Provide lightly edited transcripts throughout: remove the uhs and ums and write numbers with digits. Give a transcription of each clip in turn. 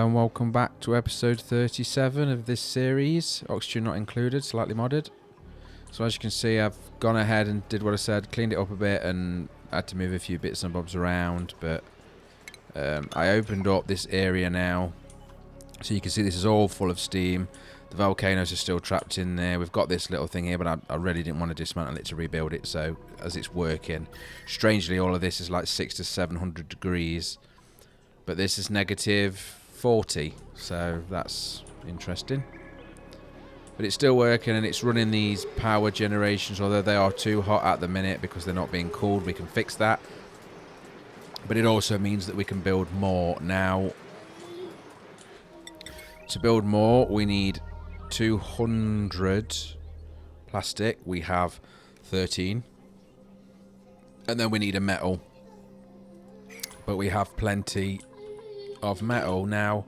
Hello and welcome back to episode 37 of this series, oxygen not included, slightly modded. So as you can see, I've gone ahead and did what I said, cleaned it up a bit and had to move a few bits and bobs around, but I opened up this area now, so you can see this is all full of steam. The volcanoes are still trapped in there. We've got this little thing here, but I really didn't want to dismantle it to rebuild it, so as it's working. Strangely, all of this is like 600 to 700 degrees, but this is negative 40, so that's interesting. But it's still working and it's running these power generations, although they are too hot at the minute because they're not being cooled. We can fix that, but it also means that we can build more. Now, to build more we need 200 plastic. We have 13, and then we need a metal, but we have plenty of metal. Now,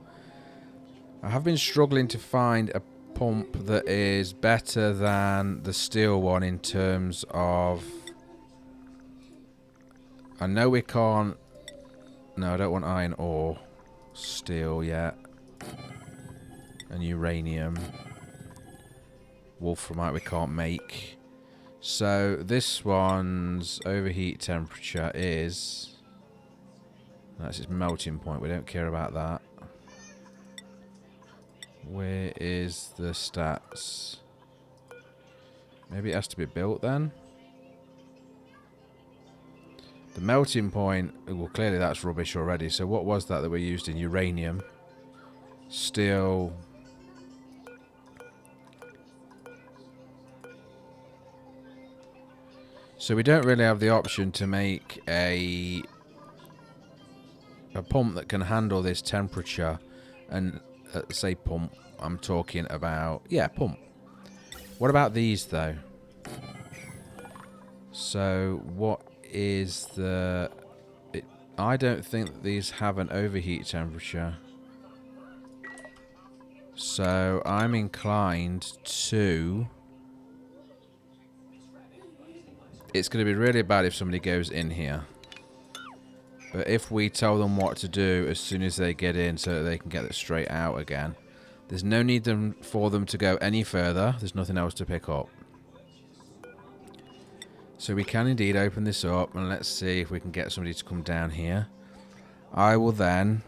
I have been struggling to find a pump that is better than the steel one in terms of... I know we can't... No, I don't want iron ore. Steel yet. And uranium. Wolframite we can't make. So this one's overheat temperature is... That's its melting point. We don't care about that. Where is the stats? Maybe it has to be built then. The melting point, well, clearly that's rubbish already. So what was that we used in uranium? Steel. So we don't really have the option to make a pump that can handle this temperature. And say pump, I'm talking about, yeah, pump. What about these though? So what is the... I don't think that these have an overheat temperature. So I'm inclined to... It's going to be really bad if somebody goes in here. But if we tell them what to do as soon as they get in so that they can get it straight out again, there's no need for them to go any further. There's nothing else to pick up. So we can indeed open this up and let's see if we can get somebody to come down here. I will then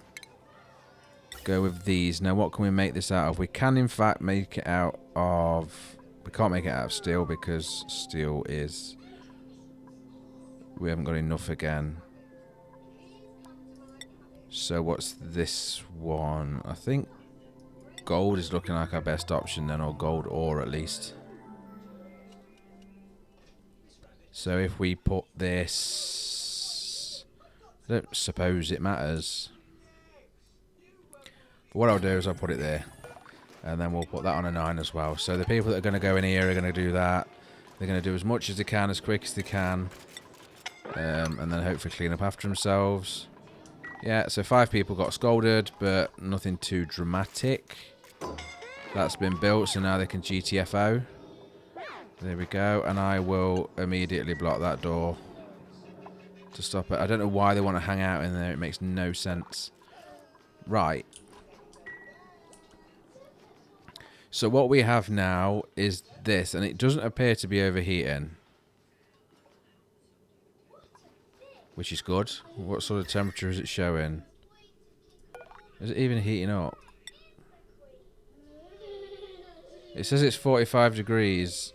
go with these. Now what can we make this out of? We can in fact make it out of... We can't make it out of steel because steel is... We haven't got enough again. So what's this one? I think gold is looking like our best option then, or gold ore at least. So if we put this... I don't suppose it matters. But what I'll do is I'll put it there. And then we'll put that on a 9 as well. So the people that are going to go in here are going to do that. They're going to do as much as they can, as quick as they can. And then hopefully clean up after themselves. Yeah, so 5 people got scolded, but nothing too dramatic. That's been built, so now they can GTFO. There we go, and I will immediately block that door to stop it. I don't know why they want to hang out in there. It makes no sense. Right. So what we have now is this, and it doesn't appear to be overheating. Which is good. What sort of temperature is it showing? Is it even heating up? It says it's 45 degrees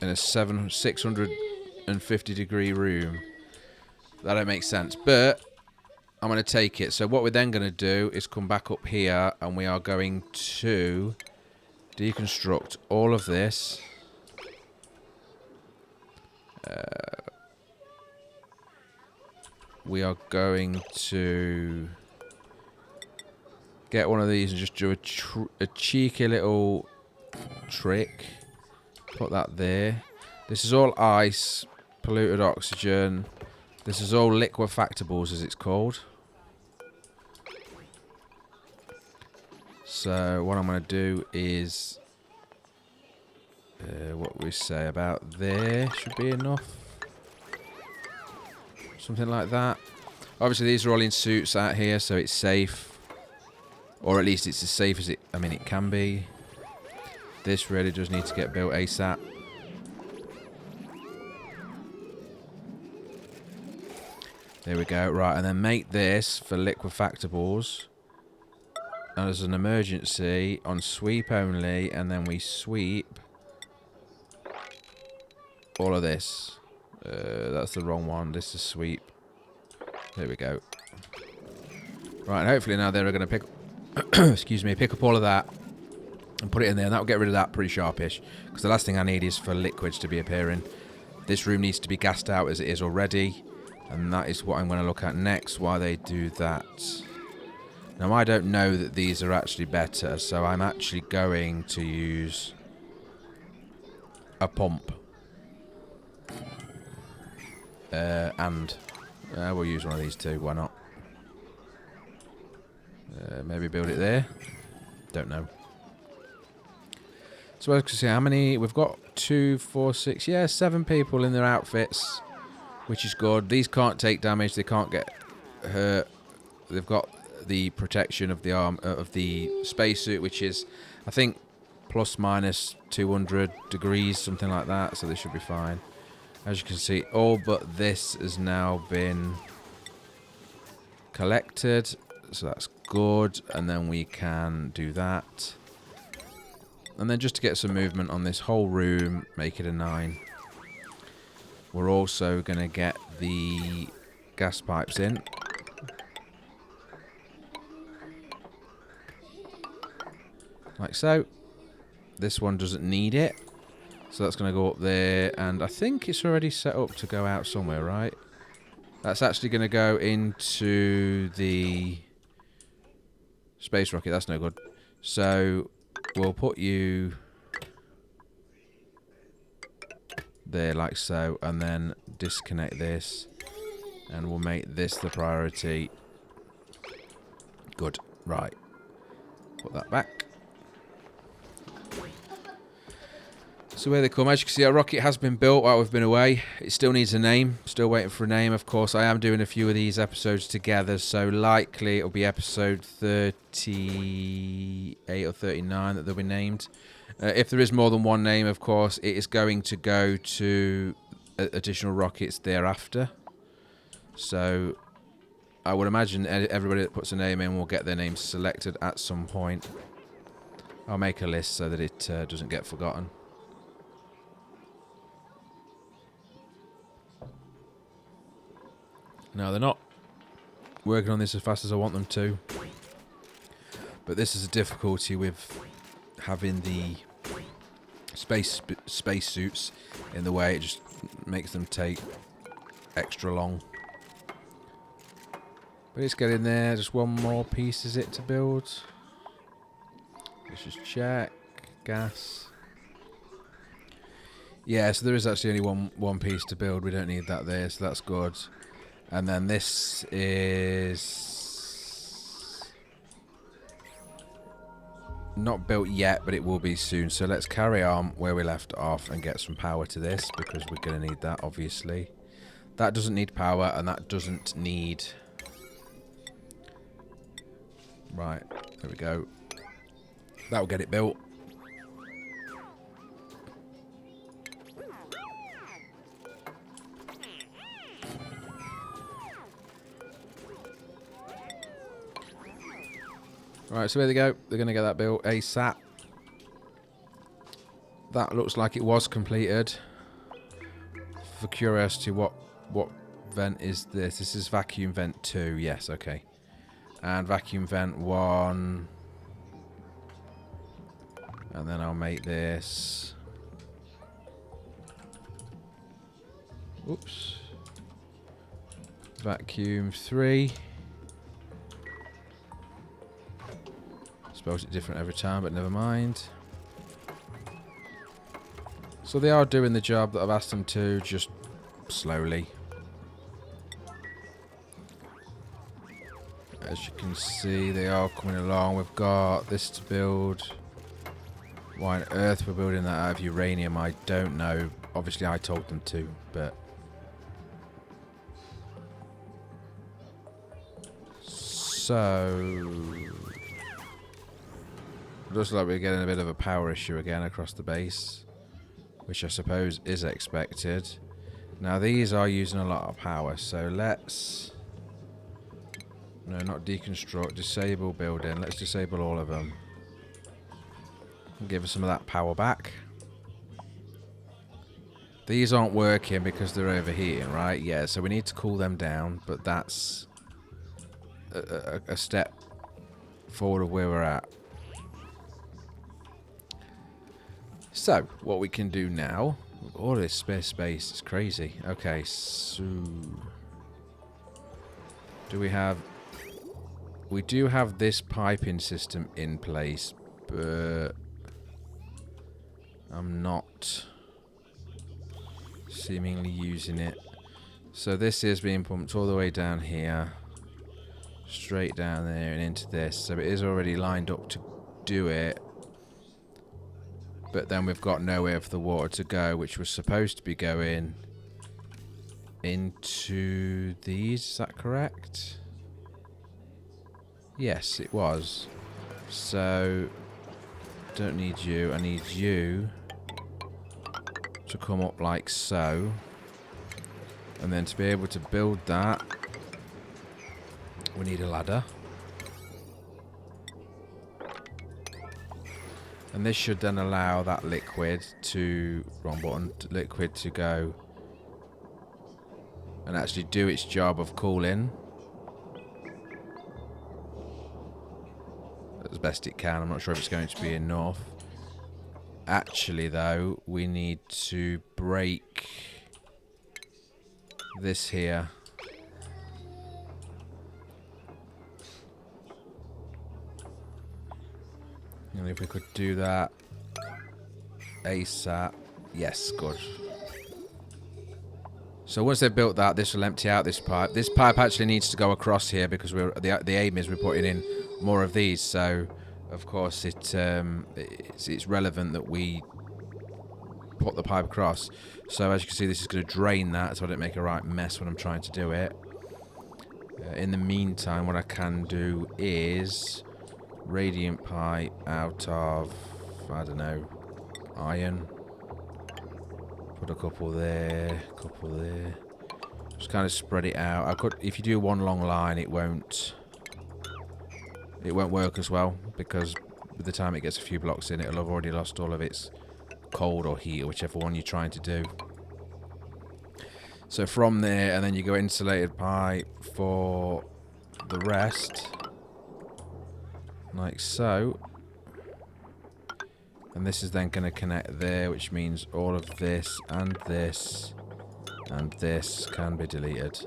in a 650 degree room. That don't make sense, but I'm going to take it. So what we're then going to do is come back up here and we are going to deconstruct all of this. We are going to get one of these and just do a cheeky little trick. Put that there. This is all ice, polluted oxygen. This is all liquefactables, as it's called. So what I'm going to do is... what we say about there should be enough. Something like that. Obviously these are all in suits out here, so it's safe. Or at least it's as safe as it can be. This really does need to get built ASAP. There we go. Right, and then make this for liquefactables as an emergency on sweep only, and then we sweep all of this. That's the wrong one. This is sweep. There we go. Right, and hopefully now they're going to pick excuse me, pick up all of that and put it in there, and that'll get rid of that pretty sharpish, because the last thing I need is for liquids to be appearing. This room needs to be gassed out as it is already, and that is what I'm going to look at next while they do that. Now, I don't know that these are actually better, so I'm actually going to use a pump. And we'll use one of these two, why not? Maybe build it there. Don't know. So as you can see, how many? We've got 2, 4, 6, yeah, 7 people in their outfits, which is good. These can't take damage. They can't get hurt. They've got the protection of the arm of the spacesuit, which is, I think, plus minus 200 degrees, something like that. So they should be fine. As you can see, all but this has now been collected. So that's good. And then we can do that. And then just to get some movement on this whole room, make it a 9. We're also going to get the gas pipes in. Like so. This one doesn't need it. So that's going to go up there. And I think it's already set up to go out somewhere, right? That's actually going to go into the space rocket. That's no good. So we'll put you there like so, and then disconnect this, and we'll make this the priority. Good. Right. Put that back. So here they come. As you can see, our rocket has been built while we've been away. It still needs a name. Still waiting for a name, of course. I am doing a few of these episodes together, so likely it'll be episode 38 or 39 that they'll be named. If there is more than one name, of course, it is going to go to additional rockets thereafter. So I would imagine everybody that puts a name in will get their name selected at some point. I'll make a list so that it doesn't get forgotten. Now, they're not working on this as fast as I want them to. But this is a difficulty with having the space suits in the way. It just makes them take extra long. But it's getting there. Just one more piece is it to build. Let's just check. Gas. Yeah, so there is actually only one piece to build. We don't need that there, so that's good. And then this is not built yet, but it will be soon. So let's carry on where we left off and get some power to this, because we're going to need that, obviously. That doesn't need power, and that doesn't need... Right, there we go. That'll get it built. Right, so there they go. They're going to get that built ASAP. That looks like it was completed. For curiosity, what vent is this? This is vacuum vent 2. Yes, okay. And vacuum vent 1. And then I'll make this. Oops. Vacuum 3. Spells it different every time, but never mind. So they are doing the job that I've asked them to, just slowly. As you can see, they are coming along. We've got this to build. Why on earth we're building that out of uranium, I don't know. Obviously I told them to, but... So... Looks like we're getting a bit of a power issue again across the base, which I suppose is expected. Now these are using a lot of power, so let's... No, not deconstruct, disable building. Let's disable all of them. And give us some of that power back. These aren't working because they're overheating, right? Yeah, so we need to cool them down, but that's a step forward of where we're at. So, what we can do now... All this spare space is crazy. Okay, so... Do we have... We do have this piping system in place, but... I'm not seemingly using it. So this is being pumped all the way down here, straight down there and into this. So it is already lined up to do it. But then we've got nowhere for the water to go, which was supposed to be going into these. Is that correct? Yes, it was. So, don't need you. I need you to come up like so. And then to be able to build that, we need a ladder. And this should then allow that liquid to... Wrong button. Liquid to go and actually do its job of cooling. As best it can. I'm not sure if it's going to be enough. Actually, though, we need to break this here. And if we could do that ASAP. Yes, good. So once they've built that, this will empty out this pipe. This pipe actually needs to go across here because the aim is we're putting in more of these. So, of course, it's relevant that we put the pipe across. So as you can see, this is going to drain that, so I don't make a right mess when I'm trying to do it. In the meantime, what I can do is radiant pipe out of, I don't know, iron. Put a couple there, couple there. Just kind of spread it out. I could, if you do one long line, it won't work as well, because by the time it gets a few blocks in, it'll have already lost all of its cold or heat, or whichever one you're trying to do. So from there, and then you go insulated pipe for the rest, like so. And this is then going to connect there, which means all of this and this and this can be deleted.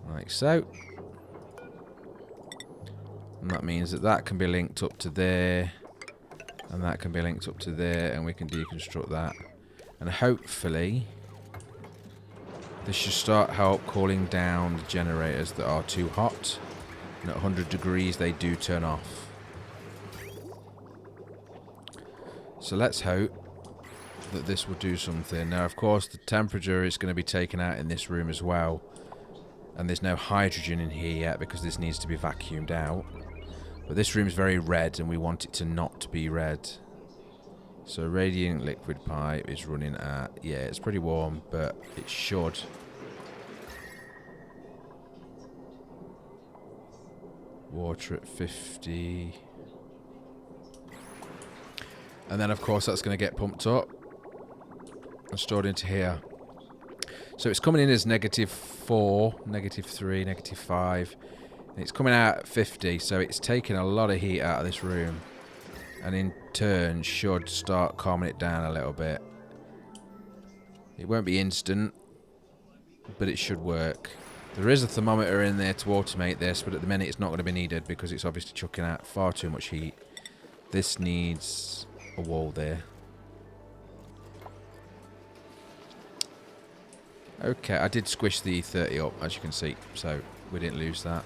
Like so. And that means that that can be linked up to there, and that can be linked up to there, and we can deconstruct that. And hopefully this should start help cooling down the generators that are too hot. And at 100 degrees they do turn off. So let's hope that this will do something. Now, of course, the temperature is going to be taken out in this room as well. And there's no hydrogen in here yet because this needs to be vacuumed out. But this room is very red and we want it to not be red. So radiant liquid pipe is running at... Yeah, it's pretty warm, but it should. Water at 50... And then, of course, that's going to get pumped up and stored into here. So it's coming in as -4, -3, -5. And it's coming out at 50, so it's taking a lot of heat out of this room. And in turn, should start calming it down a little bit. It won't be instant, but it should work. There is a thermometer in there to automate this, but at the minute it's not going to be needed because it's obviously chucking out far too much heat. This needs a wall there. Okay, I did squish the 30 up, as you can see, so we didn't lose that.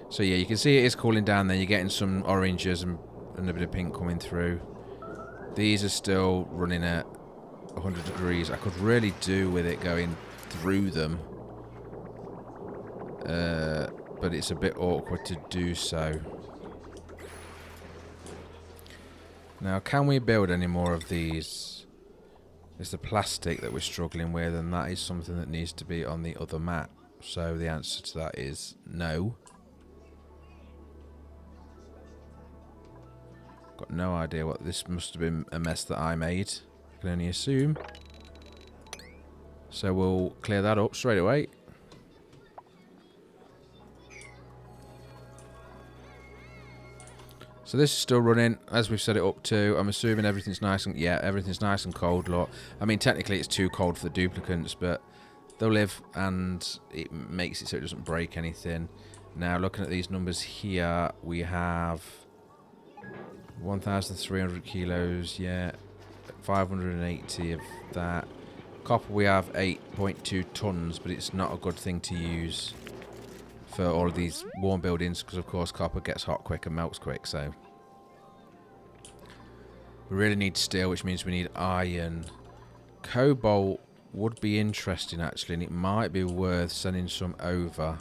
So yeah, you can see it is cooling down there. You're getting some oranges and a bit of pink coming through. These are still running at 100 degrees. I could really do with it going through them. but it's a bit awkward to do so. Now, can we build any more of these? It's the plastic that we're struggling with, and that is something that needs to be on the other map. So the answer to that is no. Got no idea what this must have been, a mess that I made. I can only assume. So we'll clear that up straight away. So this is still running as we've set it up to. I'm assuming everything's nice and everything's nice and cold. Look, I mean technically it's too cold for the duplicants, but they'll live and it makes it so it doesn't break anything. Now looking at these numbers here, we have 1,300 kilos, 580 of that. Copper we have 8.2 tons, but it's not a good thing to use for all of these warm buildings because of course copper gets hot quick and melts quick. So we really need steel, which means we need iron. Cobalt would be interesting actually, and it might be worth sending some over.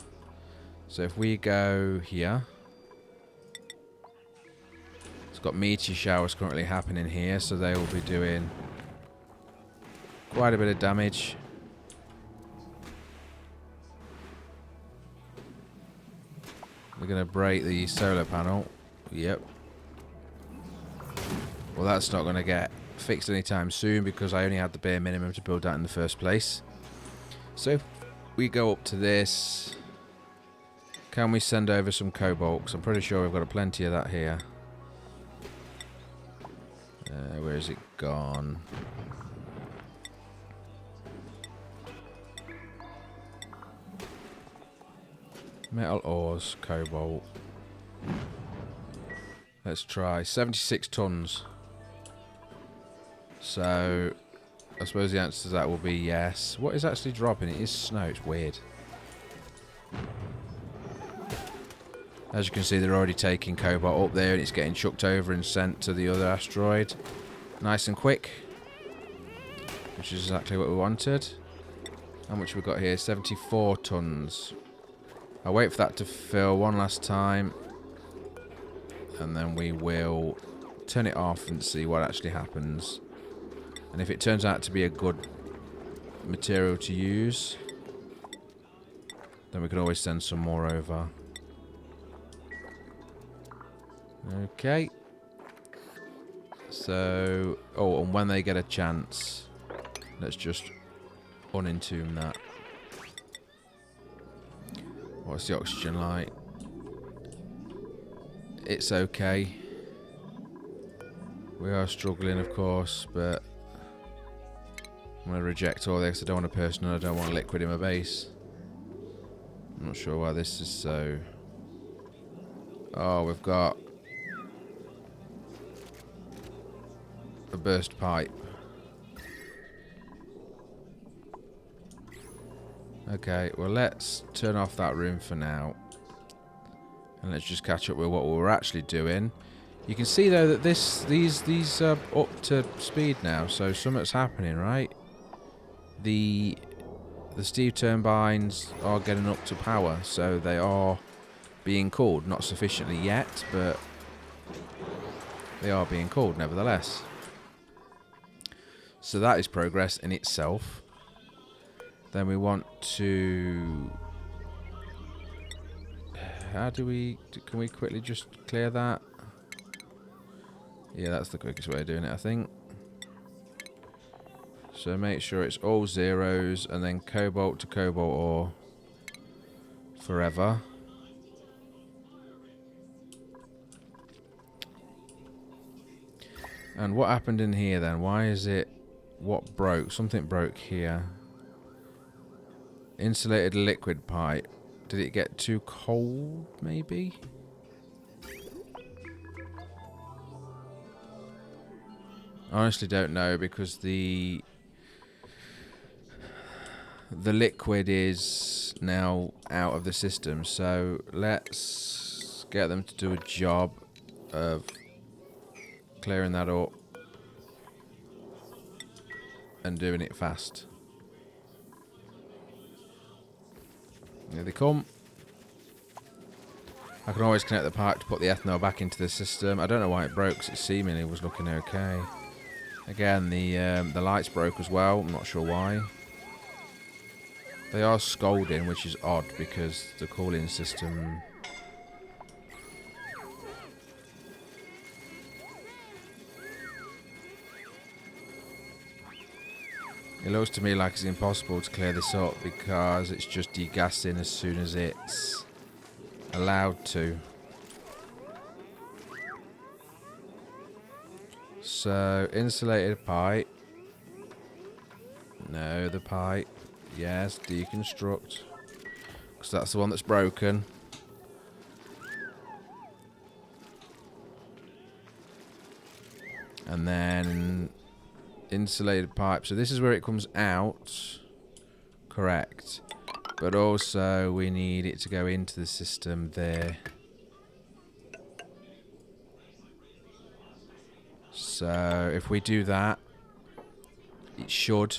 So if we go here, it's got meteor showers currently happening here, so they will be doing quite a bit of damage. We're going to break the solar panel. Yep. Well, that's not going to get fixed anytime soon because I only had the bare minimum to build that in the first place. So if we go up to this, can we send over some cobalt? Because I'm pretty sure we've got plenty of that here. Where has it gone? Metal ores, cobalt. Let's try 76 tons. So I suppose the answer to that will be yes. What is actually dropping? It is snow. It's weird. As you can see, they're already taking cobalt up there and it's getting chucked over and sent to the other asteroid. Nice and quick. Which is exactly what we wanted. How much have we got here? 74 tons. I'll wait for that to fill one last time. And then we will turn it off and see what actually happens. And if it turns out to be a good material to use, then we can always send some more over. Okay. So, oh, and when they get a chance, let's just unentomb that. What's the oxygen like? It's okay. We are struggling, of course, but I'm going to reject all this. I don't want a person and I don't want liquid in my base. I'm not sure why this is so... Oh, we've got a burst pipe. Okay, well let's turn off that room for now. And let's just catch up with what we're actually doing. You can see though that these are up to speed now, so something's happening, right? The steam turbines are getting up to power, so they are being cooled. Not sufficiently yet, but they are being cooled nevertheless. So that is progress in itself. Then we want to... How do we... Can we quickly just clear that? Yeah, that's the quickest way of doing it, I think. So make sure it's all zeros and then cobalt to cobalt ore forever. And what happened in here then? Why is it... What broke? Something broke here. Insulated liquid pipe. Did it get too cold, maybe? Honestly don't know because the liquid is now out of the system, so let's get them to do a job of clearing that up and doing it fast. Here they come. I can always connect the pipe to put the ethanol back into the system. I don't know why it broke, 'cause it seemingly was looking okay. Again, the lights broke as well. I'm not sure why. They are scolding, which is odd because the cooling system... It looks to me like it's impossible to clear this up because it's just degassing as soon as it's allowed to. So, insulated pipe. No, the pipe. Yes, deconstruct. Because that's the one that's broken. And then insulated pipe. So this is where it comes out. Correct. But also we need it to go into the system there. So if we do that, it should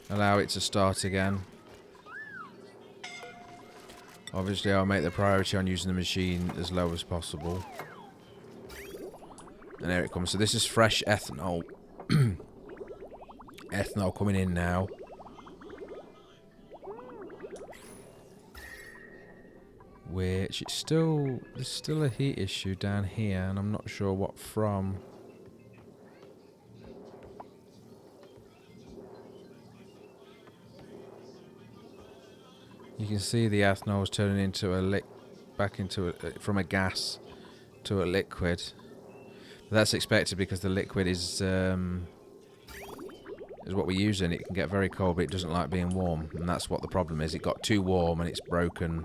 allow it to start again. Obviously I'll make the priority on using the machine as low as possible. And there it comes. So this is fresh ethanol. Ethanol coming in now. Which it's still, there's still a heat issue down here, and I'm not sure what from. You can see the ethanol is turning into a back into from a gas to a liquid. But that's expected because the liquid is what we're using. It can get very cold, but it doesn't like being warm, and that's what the problem is. It got too warm and it's broken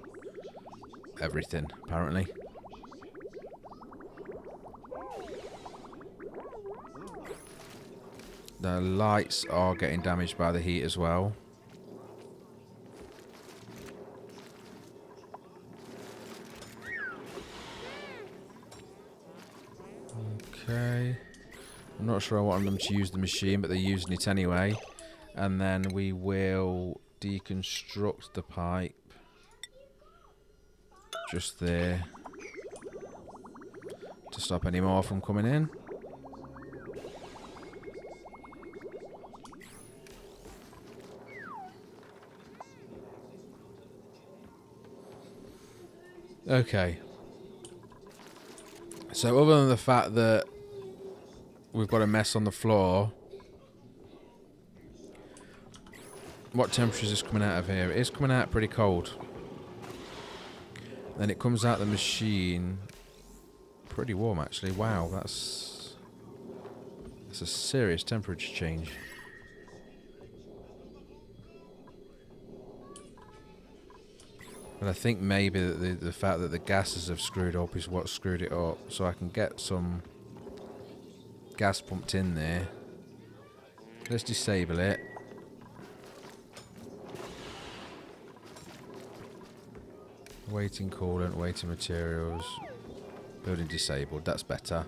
everything, apparently. The lights are getting damaged by the heat as well. Okay. I'm not sure I want them to use the machine, but they're using it anyway. And then we will deconstruct the pipe. Just there. To stop any more from coming in. Okay. So other than the fact that we've got a mess on the floor, what temperature is this coming out of here? It is coming out pretty cold. Then it comes out the machine pretty warm, actually. Wow, that's a serious temperature change. But I think maybe that the fact that the gases have screwed up is what screwed it up. So I can get some gas pumped in there. Let's disable it. Waiting coolant, waiting materials. Building disabled, that's better.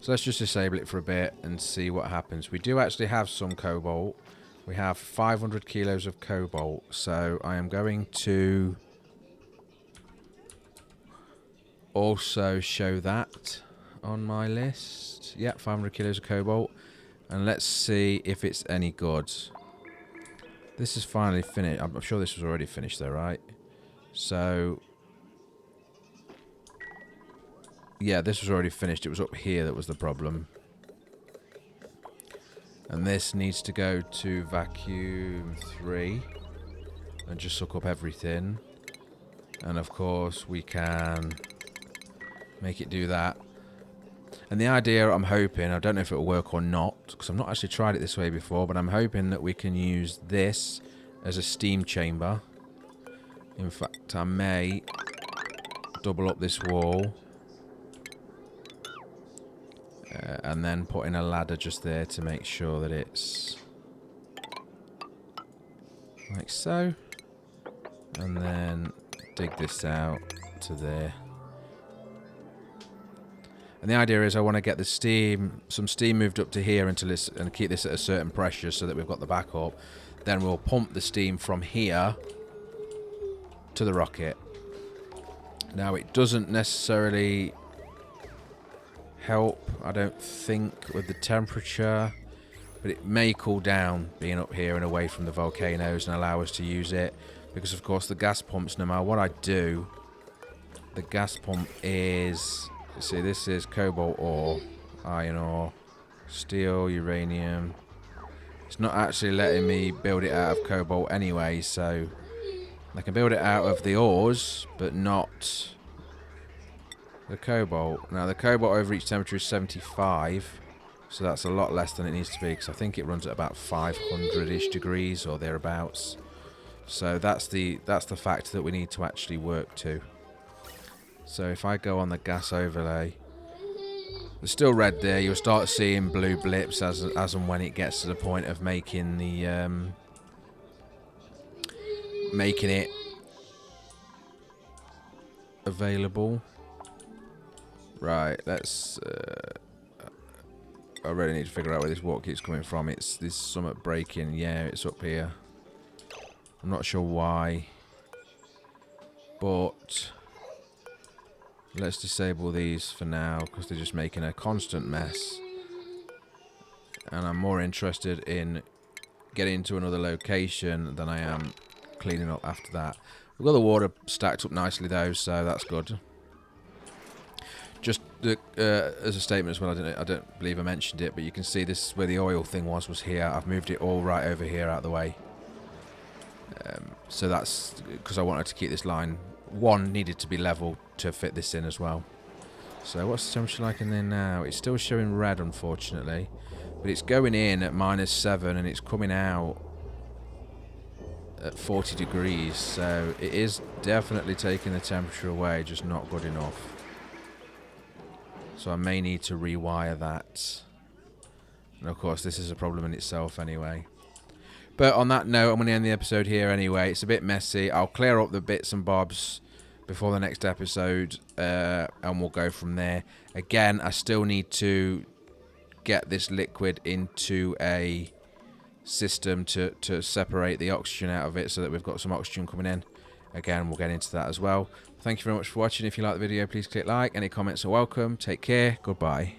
So let's just disable it for a bit and see what happens. We do actually have some cobalt. We have 500 kilos of cobalt. So I am going to also show that on my list. Yeah, 500 kilos of cobalt. And let's see if it's any good. This is finally finished. I'm sure this was already finished though, right? So yeah, this was already finished. It was up here that was the problem. And this needs to go to vacuum 3 and just suck up everything. And of course we can make it do that. And the idea, I'm hoping, I don't know if it'll work or not, because I've not actually tried it this way before, but I'm hoping that we can use this as a steam chamber. In fact, I may double up this wall. And then put in a ladder just there to make sure that it's like so. And then dig this out to there. And the idea is I want to get the steam, some steam moved up to here until it's, and keep this at a certain pressure so that we've got the backup. Then we'll pump the steam from here to the rocket. Now, it doesn't necessarily help, I don't think, with the temperature, but it may cool down being up here and away from the volcanoes and allow us to use it, because of course the gas pumps, no matter what I do, the gas pump is, see, this is cobalt ore, iron ore, steel, uranium. It's not actually letting me build it out of cobalt anyway, so I can build it out of the ores, but not the cobalt. Now, the cobalt overreach temperature is 75, so that's a lot less than it needs to be, because I think it runs at about 500-ish degrees or thereabouts. So that's the factor that we need to actually work to. So if I go on the gas overlay, there's still red there. You'll start seeing blue blips as and when it gets to the point of making the making it available. Right, let's I really need to figure out where this water keeps coming from. It's this somewhat breaking. Yeah, it's up here. I'm not sure why, but let's disable these for now because they're just making a constant mess. And I'm more interested in getting to another location than I am cleaning up after that. We've got the water stacked up nicely though, so that's good. Just as a statement as well, I don't believe I mentioned it, but you can see this is where the oil thing was here. I've moved it all right over here out of the way. So that's because I wanted to keep this line. One needed to be level to fit this in as well. So what's the temperature like in there now? It's still showing red, unfortunately, but it's going in at -7 and it's coming out at 40 degrees. So it is definitely taking the temperature away, just not good enough. So I may need to rewire that. And of course, this is a problem in itself anyway. But on that note, I'm going to end the episode here anyway. It's a bit messy. I'll clear up the bits and bobs before the next episode, and we'll go from there. Again, I still need to get this liquid into a system to separate the oxygen out of it so that we've got some oxygen coming in. Again, we'll get into that as well. Thank you very much for watching. If you like the video, please click like. Any comments are welcome. Take care. Goodbye.